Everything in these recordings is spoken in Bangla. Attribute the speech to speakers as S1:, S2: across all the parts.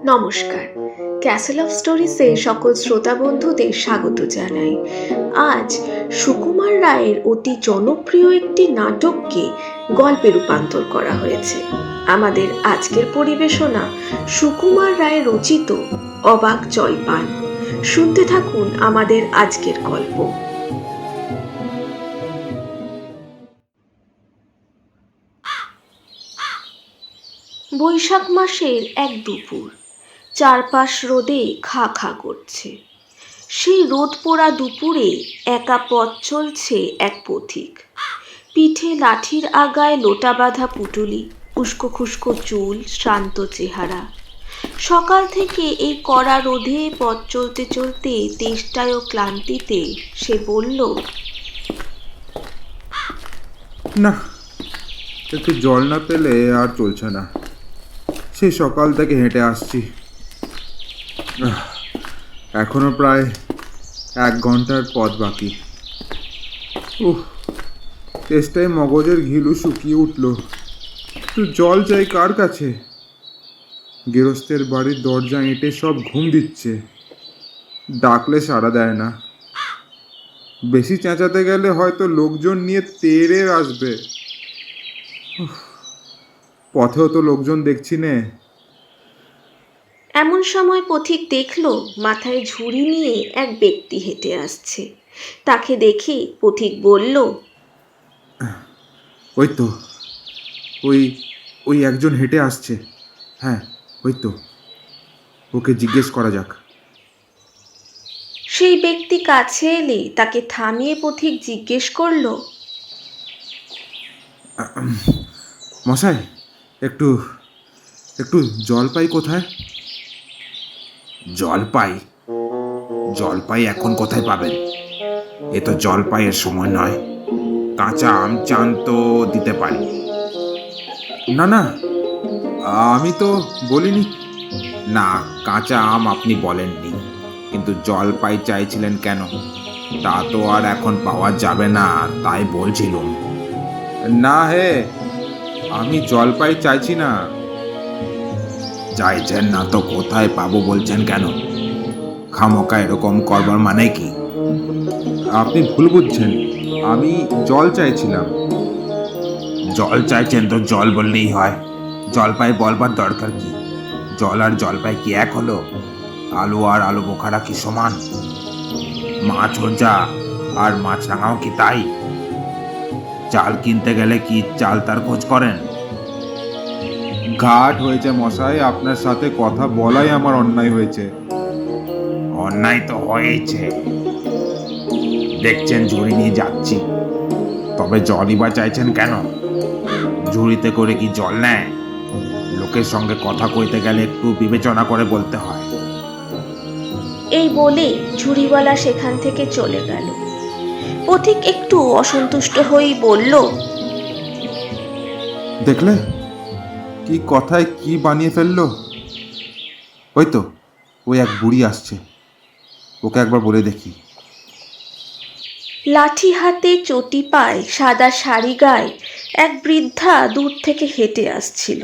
S1: নমস্কার, ক্যাসেল অফ স্টোরিজে সকল শ্রোতা বন্ধুদের স্বাগত জানাই। আজ সুকুমার রায়ের অতি জনপ্রিয় একটি নাটককে গল্পে রূপান্তর করা হয়েছে। আমাদের আজকের পরিবেশনা সুকুমার রায় রচিত অবাক জলপান। শুনতে থাকুন আমাদের আজকের গল্প। বৈশাখ মাসের এক দুপুর, চারপাশ রোদে খা খা করছে। সেই রোদ পোড়া দুপুরে একা পথ চলছে এক পথিক। পিঠে লাঠির আগায় লোটা বাঁধা পুটুলি, উস্কো খুস্কো চুল, শ্রান্ত চেহারা। সকাল থেকে এই কড়া রোদে পথ চলতে চলতে তেষ্টায় ও ক্লান্তিতে সে বলল,
S2: না, একটু জল না পেলে আর চলছে না। সেই সকাল থেকে হেঁটে আসছি, এখনো প্রায় 1 ঘন্টার পথ বাকি। তেষ্টায় মগজের ঘিলু শুকিয়ে উঠল। একটু জল চাই কার কাছে? গৃহস্থের বাড়ির দরজা এঁটে সব ঘুম দিচ্ছে, ডাকলে সাড়া দেয় না। বেশি চেঁচাতে গেলে হয়তো লোকজন নিয়ে তেড়ে আসবে। পথেও তো লোকজন দেখছি নে।
S1: এমন সময় পথিক দেখল মাথায় ঝুড়ি নিয়ে এক ব্যক্তি হেঁটে আসছে। তাকে দেখে পথিক বলল,
S2: ওই তো, ওই ওই একজন হেঁটে আসছে। হ্যাঁ, ওই তো, ওকে জিজ্ঞেস করা যাক।
S1: সেই ব্যক্তি কাছে এলে তাকে থামিয়ে পথিক জিজ্ঞেস করল,
S2: মশাই, একটু একটু জলপাই কোথায়? জলপাই? জলপাই এখন কোথায় পাবেন? এ তো জলপাইয়ের সময় নয়। কাঁচা আম চান তো দিতে পারি। না না, আমি তো বলিনি। না, কাঁচা আম আপনি বলেননি, কিন্তু জলপাই চাইছিলেন কেন? তা তো আর এখন পাওয়া যাবে না, তাই বলছিলাম। না হে, আমি জলপাই চাইছি না। চাইছেন না তো কোথায় পাবো বলছেন কেন? খামোকা এরকম করবার মানে কি? আপনি ভুল বুঝছেন, আমি জল চাইছিলাম। জল চাইছেন তো জল বললেই হয়, জলপাই বলবার দরকার কি? জল আর জলপাই কি এক হলো? আলু আর আলু বোখারা কি সমান? মাছ হোজা আর মাছ রাঙাও কি তাই? চাল কিনতে গেলে কি চাল তার খোঁজ করেন? ঘাট হয়েছে মশাই, আপনার সাথে কথা বলাই আমার অন্যায় হয়েছে। অন্যায় তো হয়েছে, দেখছেন ঝুড়ি নিয়ে যাচ্ছি, তবে জলই বা চাইছেন কেন? ঝুড়িতে করে কি জল নেয়? লোকের সঙ্গে কথা কইতে গেলে একটু বিবেচনা করে বলতে হয়।
S1: এই বলে ঝুড়িওয়ালা সেখান থেকে চলে গেল। পথিক একটু অসন্তুষ্ট হয়েই বলল,
S2: দেখলে কি কথায় কি বানিয়ে ফেললো? ওই তো, ওই এক বুড়ি আসছে, ওকে একবার বলে দেখি।
S1: লাঠি হাতে চটি পায় সাদা শাড়ি গায়ে এক বৃদ্ধা দূর থেকে হেঁটে আসছিল।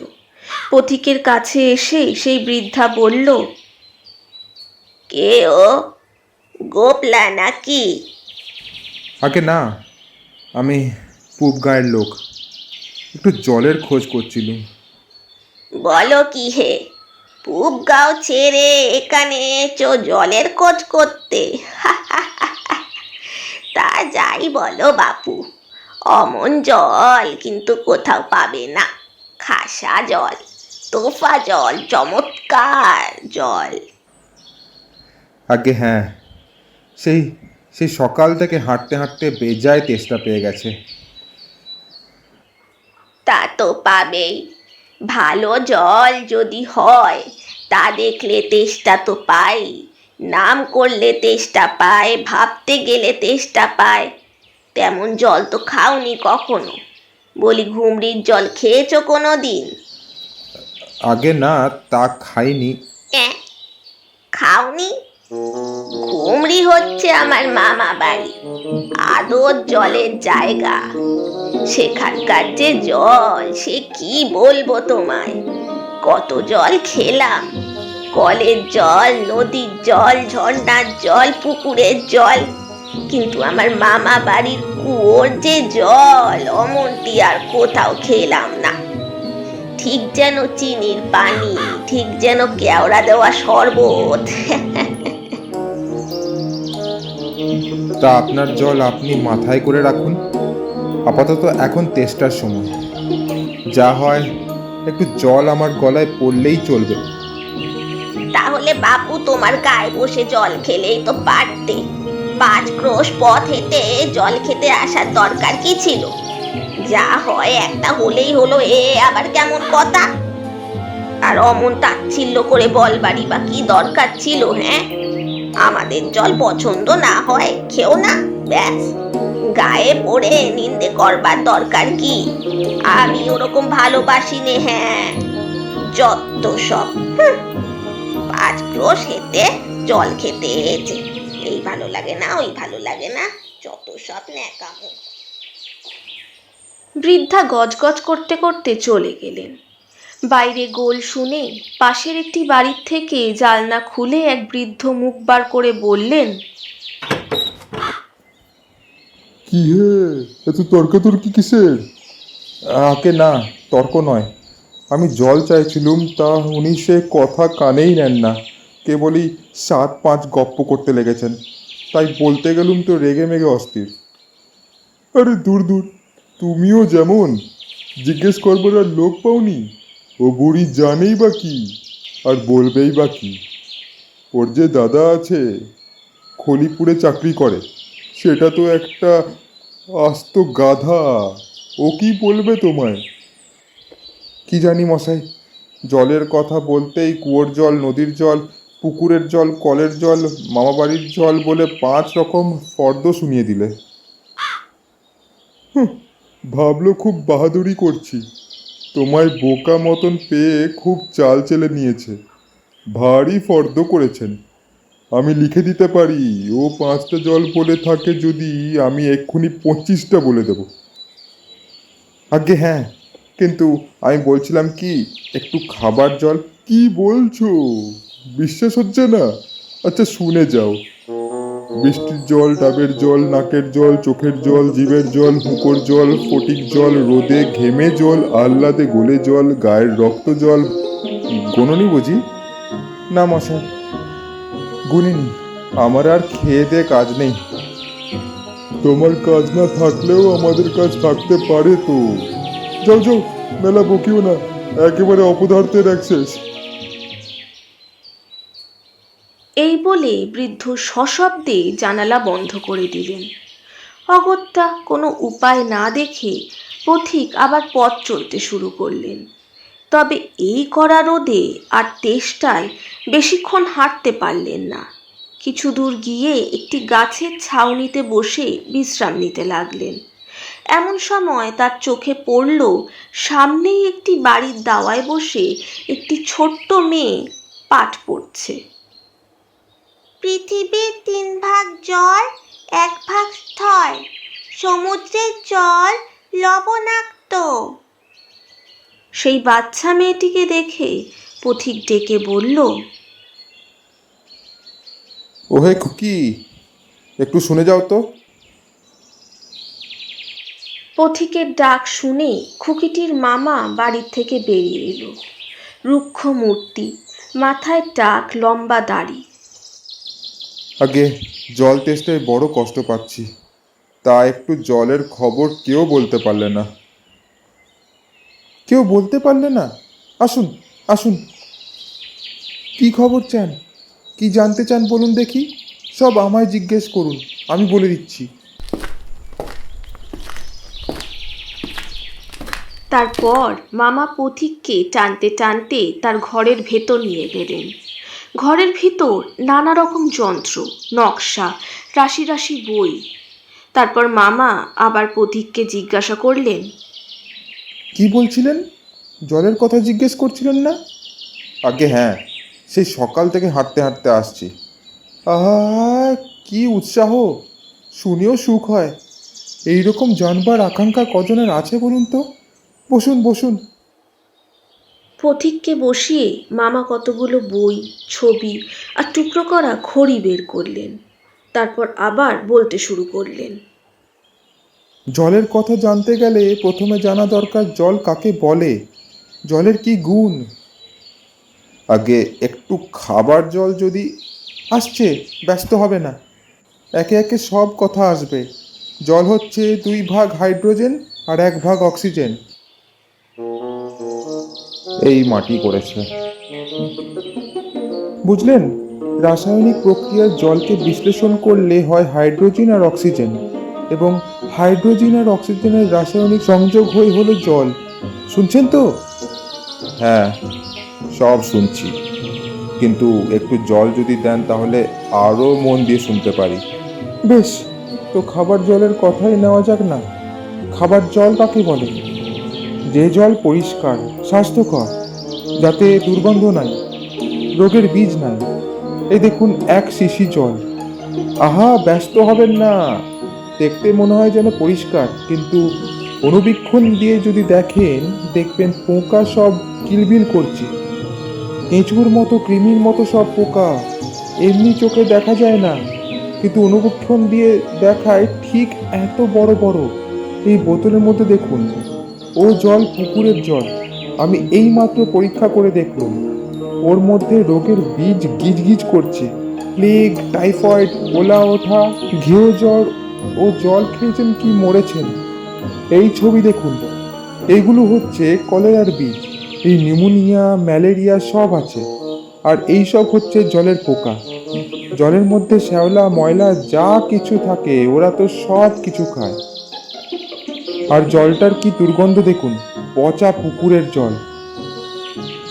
S1: পথিকের কাছে এসে সেই বৃদ্ধা বলল, কে ও? গোপলা নাকি?
S2: আগে না, আমি পূব গায়ের লোক, একটু জলের খোঁজ করছিলুম।
S1: বলো কি হে, পূব গাঁও ছেড়ে এখানে এসো জলের খোঁজ করতে? তা যাই বলো বাপু, অমন জল কিন্তু কোথাও পাবে না। খাসা জল, তোফা জল, চমৎকার জল।
S2: আগে হ্যাঁ, সেই সেই সকাল থেকে হাঁটতে হাঁটতে বেজায় তেষ্টা পেয়ে গেছে।
S1: তা তো পাবেই, ভালো জল যদি হয় তা দেখলে তেষ্টা তো পাই। নাম করলে তেষ্টা পায়, ভাবতে গেলে তেষ্টা পায়। তেমন জল তো খাওনি কখনো? বলি, ঘুমরির জল খেয়েছো কোনো দিন?
S2: আগে না, তা খাইনি।
S1: খাওনি? ঘুমরি হচ্ছে আমার মামা বাড়ি, আদর জলের জায়গা। সেখানকার যে জল, সে কি বলবো তোমায়। কত জল খেলাম, কলের জল, নদীর জল, ঝর্ণার জল, পুকুরের জল, কিন্তু আমার মামা বাড়ির কুয়োর যে জল, অমনটি আর কোথাও খেলাম না। ঠিক যেন চিনির পানি, ঠিক যেন কেওড়া দেওয়া শরবত।
S2: তা আপনার জল আপনি মাথায় করে রাখুন। আপাতত এখন তেষ্টার সময়। যা হয় একটু জল আমার গলায় পড়লেই চলবে।
S1: তাহলে বাপু তোমার গায়ে বসে জল খেলেই তো পারতে। 5 ক্রোশ পথ হেঁটে জল খেতে আসার দরকার কি ছিল? যা হয় একটা হলেই হলো, এ আবার কেমন কথা? আর অমন তাচ্ছিল্য করে বলবারই বা কি দরকার ছিল? হ্যাঁ, আমাদের জল পছন্দ না হয় খেও না, ব্যাস। গায়ে পড়ে নিন্দে করবার দরকার কি? আমি ওরকম ভালোবাসি নে। হ্যাঁ, যত সব। 5 ক্রোশ হেঁটে জল খেতে এসেছে, এই ভালো লাগে না, ওই ভালো লাগে না, যত সব ন্যাকামো। বৃদ্ধা গজগজ করতে করতে চলে গেলেন। বাইরে গোল শুনে পাশের একটি বাড়ির থেকে জালনা খুলে এক বৃদ্ধ মুখ বার করে বললেন,
S3: কি হে, এত তর্কাতর্কি কিসের? আকে না, তর্ক নয়। আমি জল চাইছিলুম, তা উনি সে কথা কানেই নেন না, কেবলই 7-5 গপ্প করতে লেগেছেন। তাই বলতে গেলুম তো রেগে মেগে অস্থির। আরে দূর দূর, তুমিও যেমন জিজ্ঞেস করবার আর লোক পাওনি। ও বুড়ি জানেই বা কি, আর বলবেই বা কি? ওর যে দাদা আছে, খলিপুরে চাকরি করে, সেটা তো একটা আস্ত গাধা। ও কি বলবে তোমায়? কি জানি মশাই, জলের কথা বলতেই কুয়োর জল, নদীর জল, পুকুরের জল, কলের জল, মামাবাড়ির জল বলে 5 রকম ফর্দ শুনিয়ে দিলে। ভাবলো খুব বাহাদুরি করছি, তোমায় বোকা মতন পেয়ে খুব চাল চেলে নিয়েছে, ভারী ফর্দ করেছেন। আমি লিখে দিতে পারি, ও 5টা জল বলে থাকে যদি, আমি এক্ষুনি 25টা বলে দেব। আগে হ্যাঁ, কিন্তু আমি বলছিলাম কি, একটু খাবার জল। কি বলছো? বিশ্বাস হচ্ছে না? আচ্ছা শুনে যাও। বৃষ্টির জল, ডাবের জল, নাকের জল, চোখের জল, জিভের জল, হুঁকোর জল, ফটিক জল, রোদে ঘেমে জল, আহ্লাদে গলে জল, গায়ের রক্ত জল। গোননি বুঝি? না মশাই, গুনিনি। আমার আর খেয়ে দে কাজ নেই। তোমার কাজ না থাকলেও আমাদের কাজ থাকতে পারে তো। যাও যাও, মেলা বকিও না, একেবারে অপদার্থের অ্যাক্সেস।
S1: এই বলে বৃদ্ধ সশব্দে জানালা বন্ধ করে দিলেন। অগত্যা কোনো উপায় না দেখে পথিক আবার পথ চলতে শুরু করলেন। তবে এই কড়া রোদে আর তেষ্টায় বেশিক্ষণ হাঁটতে পারলেন না। কিছু দূর গিয়ে একটি গাছের ছাউনিতে বসে বিশ্রাম নিতে লাগলেন। এমন সময় তার চোখে পড়ল, সামনেই একটি বাড়ির দাওয়ায় বসে একটি ছোট্ট মেয়ে পাঠ পড়ছে। পৃথিবীর 3 ভাগ জল, 1 ভাগ স্থল, সমুদ্রের জল লবণাক্ত। সেই বাচ্চা মেয়েটিকে দেখে পথিক ডেকে বলল,
S3: ওহে খুকি, একটু শুনে যাও তো।
S1: পথিকের ডাক শুনে খুকিটির মামা বাড়ির থেকে বেরিয়ে এলো। রুক্ষ মূর্তি, মাথায় টাক, লম্বা দাড়ি।
S3: আগে জল তেষ্টায় বড় কষ্ট পাচ্ছি, তা একটু জলের খবর কেউ বলতে পারলে না। কেউ বলতে পারলে না? আসুন আসুন, কি খবর চান? কি জানতে চান বলুন দেখি। সব আমায় জিজ্ঞেস করুন, আমি বলে দিচ্ছি।
S1: তারপর মামা পথিককে টানতে টানতে তার ঘরের ভেতর নিয়ে গেলেন। ঘরের ভিতর নানা রকম যন্ত্র, নকশা, রাশি রাশি বই। তারপর মামা আবার পথিককে জিজ্ঞাসা করলেন,
S3: কি বলছিলেন? জলের কথা জিজ্ঞেস করছিলেন না? আগে হ্যাঁ, সেই সকাল থেকে হাঁটতে হাঁটতে আসছি। আহা, কি উৎসাহ! শুনেও সুখ হয়। এই রকম জানবার আকাঙ্ক্ষা কজনের আছে বলুন তো? বসুন বসুন।
S1: পথিককে বসিয়ে মামা কতগুলো বই, ছবি আর টুকরো করা খড়ি বের করলেন। তারপর আবার বলতে শুরু করলেন।
S3: জলের কথা জানতে গেলে প্রথমে জানা দরকার জল কাকে বলে, জলের কি গুণ। আগে একটু খাবার জল যদি আসছে, ব্যস্ত হবে না, একে একে সব কথা আসবে। জল হচ্ছে 2 ভাগ হাইড্রোজেন আর 1 ভাগ অক্সিজেন। এই মাটি করেছে, বুঝলেন? রাসায়নিক প্রক্রিয়ার জলকে বিশ্লেষণ করলে হয় হাইড্রোজেন আর অক্সিজেন, এবং হাইড্রোজেন আর অক্সিজেনের রাসায়নিক সংযোগ হলো জল। শুনছেন তো? হ্যাঁ, সব শুনছি, কিন্তু একটু জল যদি দেন তাহলে আরও মন দিয়ে শুনতে পারি। বেশ, তো খাবার জলের কথাই নেওয়া যাক না। খাবার জল কাকে বলে? যে জল পরিষ্কার, স্বাস্থ্যকর, যাতে দুর্গন্ধ নাই, রোগের বীজ নাই। এই দেখুন 1 শিশি জল। আহা, ব্যস্ত হবেন না। দেখতে মনে হয় যেন পরিষ্কার, কিন্তু অনুবীক্ষণ দিয়ে যদি দেখেন, দেখবেন পোকা সব কিলবিল করছে। কেঁচুর মতো, কৃমির মতো সব পোকা। এমনি চোখে দেখা যায় না, কিন্তু অনুবীক্ষণ দিয়ে দেখায় ঠিক এত বড় বড়। এই বোতলের মধ্যে দেখুন, ও জল পুকুরের জল। আমি এইমাত্র পরীক্ষা করে দেখলাম, ওর মধ্যে রোগের বীজ গিজ গিজ করছে। প্লেগ, টাইফয়েড, গোলা ওঠা, ঘেউ জ্বর। ও জল খেয়েছেন কি মরেছেন? এই ছবি দেখুন, এইগুলো হচ্ছে কলেরার বীজ। এই নিউমোনিয়া, ম্যালেরিয়া সব আছে। আর এই সব হচ্ছে জলের পোকা। জলের মধ্যে শ্যাওলা, ময়লা যা কিছু থাকে ওরা তো সব কিছু খায়। আর জলটার কি দুর্গন্ধ দেখুন, পচা পুকুরের জল।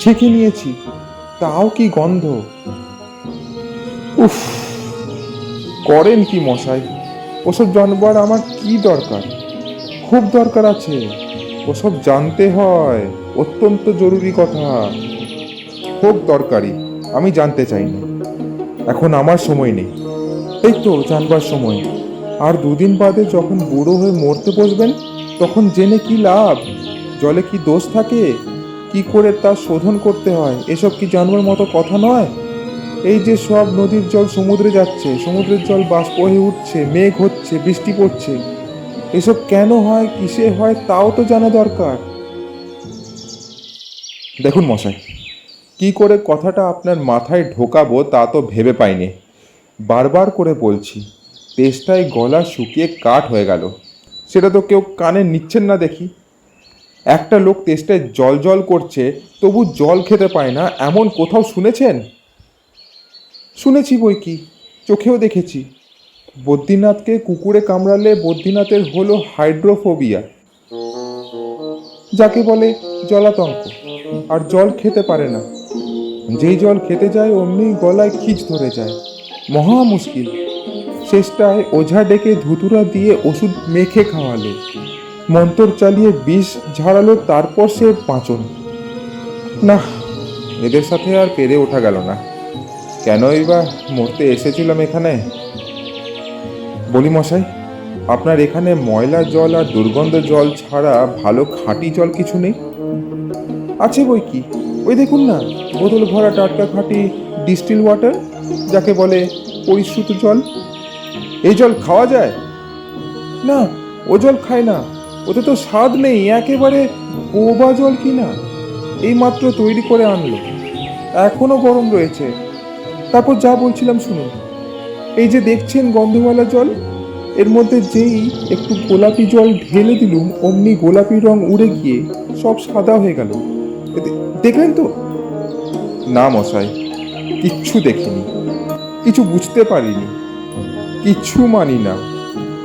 S3: ছেঁকে নিয়েছি, তাও কি গন্ধ। উফ, করেন কি মশাই? ওসব জানবার আমার কি দরকার? খুব দরকার আছে, ওসব জানতে হয়, অত্যন্ত জরুরি কথা। খুব দরকারি, আমি জানতে চাই না। এখন আমার সময় নেই। এই তো জানবার সময়। আর 2 দিন বাদে যখন বুড়ো হয়ে মরতে বসবেন, তখন জেনে কি লাভ? জলে কি দোষ থাকে, কি করে তা শোধন করতে হয়, এসব কি জানবার মতো কথা নয়। এই যে সব নদীর জল সমুদ্রে যাচ্ছে, সমুদ্রের জল বাষ্প হয়ে উঠছে, মেঘ হচ্ছে, বৃষ্টি পড়ছে, এসব কেন হয়, কিসে হয়, তাও তো জানা দরকার। দেখুন মশাই, কি করে কথাটা আপনার মাথায় ঢোকাবো তা তো ভেবে পাইনি। বারবার করে বলছি, তেষ্টায় গলা শুকিয়ে কাঠ হয়ে গেল। সেটা তো কেউ কানে নিচ্ছেন না দেখি। একটা লোক তেষ্টায় জল জল করছে, তবু জল খেতে পায় না, এমন কোথাও শুনেছেন? শুনেছি বই কি, চোখেও দেখেছি। বদ্রীনাথকে কুকুরে কামড়ালে বদ্রীনাথের হলো হাইড্রোফোবিয়া, যাকে বলে জলাতঙ্ক, আর জল খেতে পারে না। যেই জল খেতে যায় অমনি গলায় খিচ ধরে যায়, মহা মুশকিল। শেষটায় ওঝা ডেকে ধুতুরা দিয়ে ওষুধ মেখে খাওয়ালো, মন্তর চালিয়ে বিষ ঝাড়ালো, তারপর সে বাঁচন। না, এদের সাথে আর পেরে ওঠা গেল না। কেনই বা মরতে এসেছিলাম এখানে। বলি মশাই, আপনার এখানে ময়লা জল আর দুর্গন্ধ জল ছাড়া ভালো খাঁটি জল কিছু নেই? আছে বই কি, ওই দেখুন না, বোতল ভরা টাটকা খাঁটি ডিস্টিল ওয়াটার, যাকে বলে পরিশ্রুত জল। এই জল খাওয়া যায়? না, ও জল খায় না, ওতে তো স্বাদ নেই, একেবারে বোবা জল কিনা। এই মাত্র তৈরি করে আনলো, এখনো গরম রয়েছে। তারপর যা বলছিলাম শুনুন, এই যে দেখছেন গন্ধওয়ালা জল, এর মধ্যে যেই একটু গোলাপি জল ঢেলে দিলুম, অমনি গোলাপি রং উড়ে গিয়ে সব সাদা হয়ে গেল। দেখলেন তো? না মশাই, কিচ্ছু দেখিনি, কিছু বুঝতে পারিনি, কিচ্ছু মানি না,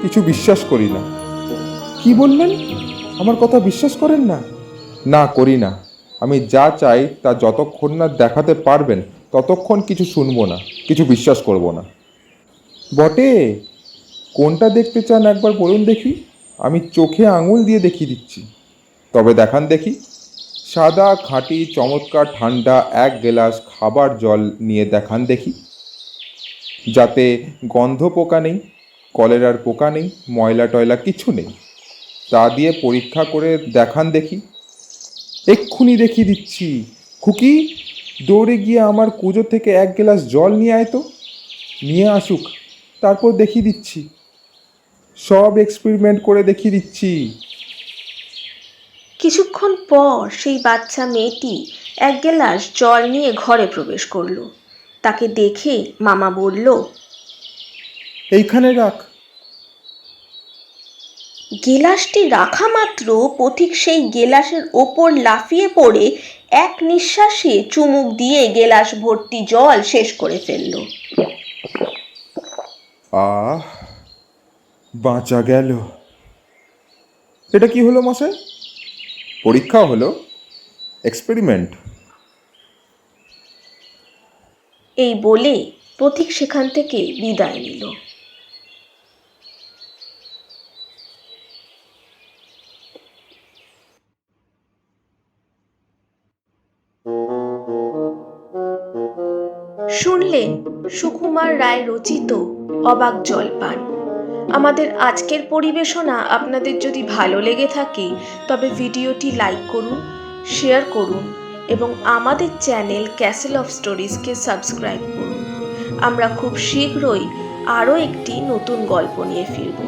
S3: কিছু বিশ্বাস করি না। কি বললেন? আমার কথা বিশ্বাস করেন না? না, করি না। আমি যা চাই তা যতক্ষণ না দেখাতে পারবেন ততক্ষণ কিছু শুনবো না, কিছু বিশ্বাস করব না। বটে, কোনটা দেখতে চান একবার বলুন দেখি, আমি চোখে আঙুল দিয়ে দেখিয়ে দিচ্ছি। তবে দেখান দেখি। সাদা, খাঁটি, চমৎকার ঠান্ডা 1 গ্লাস খাবার জল নিয়ে দেখান দেখি, যাতে গন্ধ পোকা নেই, কলেরার পোকা নেই, ময়লা টয়লা কিছু নেই। তা দিয়ে পরীক্ষা করে দেখান দেখি। এক্ষুনি দেখিয়ে দিচ্ছি। খুকি, দৌড়ে গিয়ে আমার কুজো থেকে 1 গ্লাস জল নিয়ে আয় তো। নিয়ে আসুক, তারপর দেখিয়ে দিচ্ছি। সব এক্সপেরিমেন্ট করে দেখিয়ে দিচ্ছি।
S1: কিছুক্ষণ পর সেই বাচ্চা মেয়েটি 1 গ্লাস জল নিয়ে ঘরে প্রবেশ করলো। তাকে দেখে মামা বলল,
S3: এইখানে রাখ।
S1: গেলাসটি রাখা মাত্র পথিক সেই গেলাসের ওপর লাফিয়ে পড়ে এক নিঃশ্বাসে চুমুক দিয়ে গেলাস ভর্তি জল শেষ করে ফেলল।
S3: আহ, বাঁচা গেল। এটা কি হলো মশাই? পরীক্ষা হলো? এক্সপেরিমেন্ট?
S1: এই বলে পথিক সেখান থেকে বিদায় নিল। শুনলেন সুকুমার রায় রচিত অবাক জলপান। আমাদের আজকের পরিবেশনা আপনাদের যদি ভালো লেগে থাকে তবে ভিডিওটি লাইক করুন, শেয়ার করুন এবং আমাদের চ্যানেল ক্যাসেল অফ স্টোরিজকে সাবস্ক্রাইব করুন। আমরা খুব শীঘ্রই আরও একটি নতুন গল্প নিয়ে ফিরব।